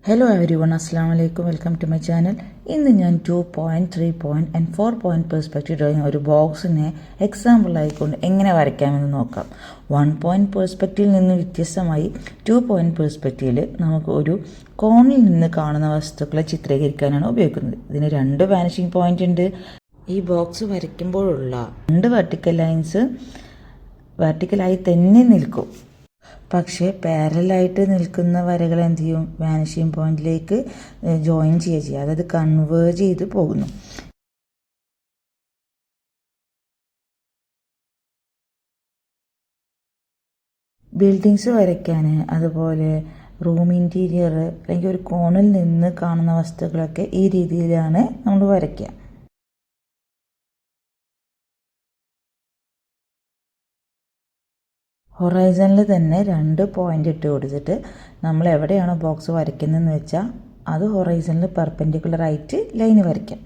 Hello everyone, Assalamu alaikum, welcome to my channel. ഇന്ന് ഞാൻ 2 point 3 point and 4 point perspective drawing ഒരു ബോക്സിനെ example ആയിക്കൊണ്ട് എങ്ങനെ വരയ്ക്കാമെന്ന് നോക്കാം. 1 പോയിന്റ് പെർസ്പെക്റ്റീവിൽ നിന്ന് വ്യത്യസ്തമായി 2 പോയിന്റ് പെർസ്പെക്റ്റീവിൽ നമുക്ക് ഒരു കോണിൽ നിന്ന് കാണുന്ന വസ്തുക്കളെ ചിത്രീകരിക്കാനാണ് ഉപയോഗിക്കുന്നത്. ഇതിന് 2 വാനിഷിംഗ് പോയിന്റ് ഉണ്ട്. ഈ ബോക്സ് വരയ്ക്കുമ്പോഴുള്ള 2 വെർട്ടിക്കൽ ലൈൻസ് വെർട്ടിക്കലായി തന്നെ നിൽക്കും. പക്ഷേ പാരലായിട്ട് നിൽക്കുന്ന വരകൾ എന്ത് ചെയ്യും, വാനിഷിംഗ് പോയിന്റിലേക്ക് ജോയിൻ ചെയ്യുക, അതായത് കൺവേർജ് ചെയ്ത് പോകുന്നു. ബിൽഡിങ്സ് വരയ്ക്കാൻ, അതുപോലെ റൂം ഇൻറ്റീരിയർ അല്ലെങ്കിൽ ഒരു കോണിൽ നിന്ന് കാണുന്ന വസ്തുക്കളൊക്കെ ഈ രീതിയിലാണ് നമ്മൾ വരയ്ക്കുക. ഹൊറൈസണിൽ തന്നെ 2 പോയിൻ്റ് ഇട്ട് കൊടുത്തിട്ട് നമ്മൾ എവിടെയാണോ ബോക്സ് വരയ്ക്കുന്നതെന്ന് വെച്ചാൽ അത് ഹൊറൈസണിൽ പെർപെൻഡിക്കുലറായിട്ട് ലൈൻ വരയ്ക്കാം.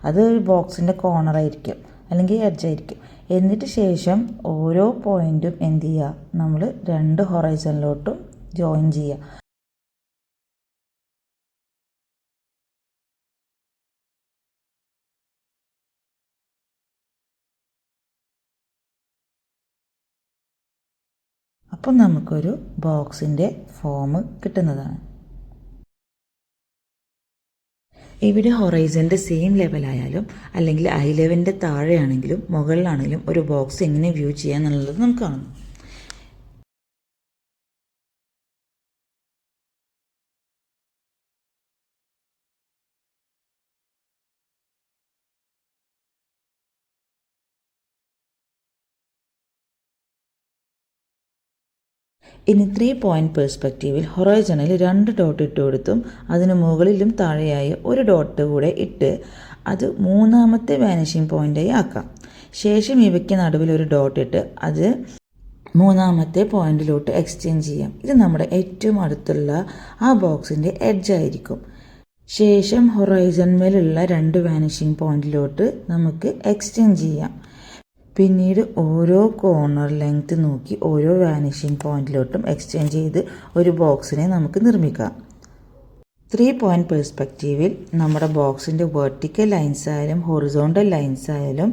അത് ബോക്സിൻ്റെ കോർണറായിരിക്കും അല്ലെങ്കിൽ എഡ്ജായിരിക്കും. എന്നിട്ട് ശേഷം ഓരോ പോയിൻറ്റും എന്ത് ചെയ്യുക, നമ്മൾ 2 ഹൊറൈസണിലോട്ടും ജോയിൻ ചെയ്യുക. അപ്പം നമുക്കൊരു ബോക്സിൻ്റെ ഫോം കിട്ടുന്നതാണ്. ഇവിടെ ഹൊറൈസൻ്റെ സെയിം ലെവലായാലും അല്ലെങ്കിൽ ഐ ലെവലിൻ്റെ താഴെയാണെങ്കിലും മുകളിലാണെങ്കിലും ഒരു ബോക്സ് എങ്ങനെ വ്യൂ ചെയ്യാന്നുള്ളത് നമുക്ക് കാണുന്നു. ഇനി 3 പോയിന്റ് പെർസ്പെക്റ്റീവിൽ ഹൊറൈസണിൽ 2 ഡോട്ട് ഇട്ട് കൊടുത്തും അതിന് മുകളിലും താഴെയായി ഒരു ഡോട്ട് കൂടെ ഇട്ട് അത് 3ാമത്തെ വാനിഷിംഗ് പോയിൻ്റായി ആക്കാം. ശേഷം ഇവയ്ക്ക് നടുവിൽ ഒരു ഡോട്ട് ഇട്ട് അത് 3ാമത്തെ പോയിന്റിലോട്ട് എക്സ്റ്റെൻഡ് ചെയ്യാം. ഇത് നമ്മുടെ ഏറ്റവും അടുത്തുള്ള ആ ബോക്സിൻ്റെ എഡ്ജായിരിക്കും. ശേഷം ഹൊറൈസൺമേലുള്ള 2 വാനിഷിംഗ് പോയിന്റിലോട്ട് നമുക്ക് എക്സ്റ്റെൻഡ് ചെയ്യാം. പിന്നീട് ഓരോ കോർണർ ലെങ്ത് നോക്കി ഓരോ വാനിഷിംഗ് പോയിന്റിലോട്ടും എക്സ്റ്റെൻഡ് ചെയ്ത് ഒരു ബോക്സിനെ നമുക്ക് നിർമ്മിക്കാം. 3 പോയിന്റ് പെർസ്പെക്റ്റീവിൽ നമ്മുടെ ബോക്സിൻ്റെ വെർട്ടിക്കൽ ലൈൻസ് ആയാലും ഹൊറിസോണ്ടൽ ലൈൻസ് ആയാലും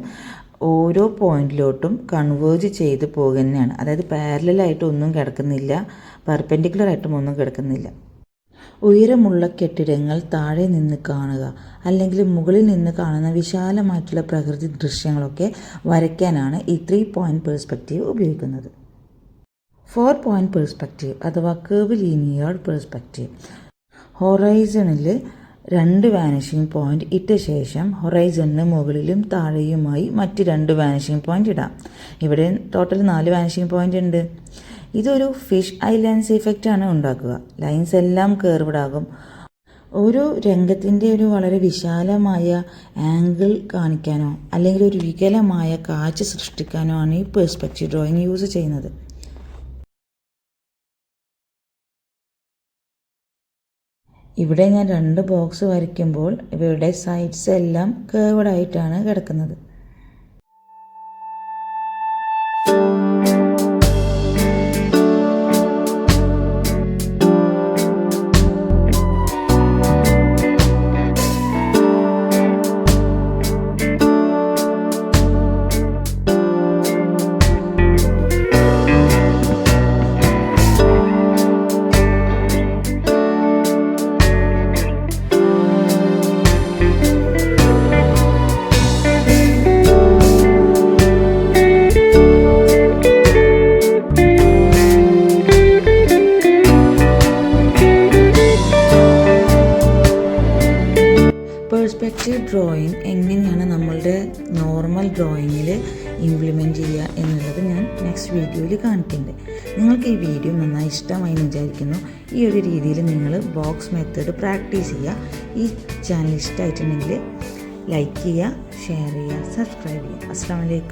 ഓരോ പോയിന്റിലോട്ടും കൺവേർജ് ചെയ്ത് പോകുന്നതാണ്. അതായത് പാരലായിട്ട് ഒന്നും കിടക്കുന്നില്ല, പെർപെൻഡിക്കുലറായിട്ടും ഒന്നും കിടക്കുന്നില്ല. ഉയരമുള്ള കെട്ടിടങ്ങൾ താഴെ നിന്ന് കാണുക അല്ലെങ്കിൽ മുകളിൽ നിന്ന് കാണുന്ന വിശാലമായിട്ടുള്ള പ്രകൃതി ദൃശ്യങ്ങളൊക്കെ വരയ്ക്കാനാണ് ഈ 3 പോയിന്റ് പെർസ്പെക്റ്റീവ് ഉപയോഗിക്കുന്നത്. 4 പോയിന്റ് പെർസ്പെക്റ്റീവ് അഥവാ കർവ് ലീനിയർ പെർസ്പെക്റ്റീവ്. ഹൊറൈസണിൽ 2 വാനിഷിംഗ് പോയിന്റ് ഇട്ട ശേഷം ഹൊറൈസണിന് മുകളിലും താഴെയുമായി മറ്റ് 2 വാനിഷിംഗ് പോയിന്റ് ഇടാം. ഇവിടെ ടോട്ടൽ 4 വാനിഷിംഗ് പോയിന്റ് ഉണ്ട്. ഇതൊരു ഫിഷ് ഐ ലെൻസ് ഇഫക്റ്റാണ് ഉണ്ടാക്കുക. ലൈൻസ് എല്ലാം കർവ്ഡ് ആകും. ഒരു രംഗത്തിൻ്റെ ഒരു വളരെ വിശാലമായ ആംഗിൾ കാണിക്കാനോ അല്ലെങ്കിൽ ഒരു വികലമായ കാഴ്ച സൃഷ്ടിക്കാനോ ആണ് ഈ പെർസ്പെക്റ്റീവ് ഡ്രോയിങ് യൂസ് ചെയ്യുന്നത്. ഇവിടെ ഞാൻ 2 ബോക്സ് വരയ്ക്കുമ്പോൾ ഇവയുടെ സൈഡ്സ് എല്ലാം കർവ്ഡ് ആയിട്ടാണ് കിടക്കുന്നത്. പെർസ്പെക്റ്റീവ് ഡ്രോയിങ് എങ്ങനെയാണ് നമ്മളുടെ നോർമൽ ഡ്രോയിങ്ങിൽ ഇംപ്ലിമെൻറ്റ് ചെയ്യുക എന്നുള്ളത് ഞാൻ നെക്സ്റ്റ് വീഡിയോയിൽ കാണിക്കുന്നുണ്ട്. നിങ്ങൾക്ക് ഈ വീഡിയോ നന്നായി ഇഷ്ടമായി വിചാരിക്കുന്നു. ഈ ഒരു രീതിയിൽ നിങ്ങൾ ബോക്സ് മെത്തേഡ് പ്രാക്ടീസ് ചെയ്യുക. ഈ ചാനൽ ഇഷ്ടമായിട്ടുണ്ടെങ്കിൽ ലൈക്ക് ചെയ്യുക, ഷെയർ ചെയ്യുക, സബ്സ്ക്രൈബ് ചെയ്യുക. അസ്സലാമു അലൈക്കും.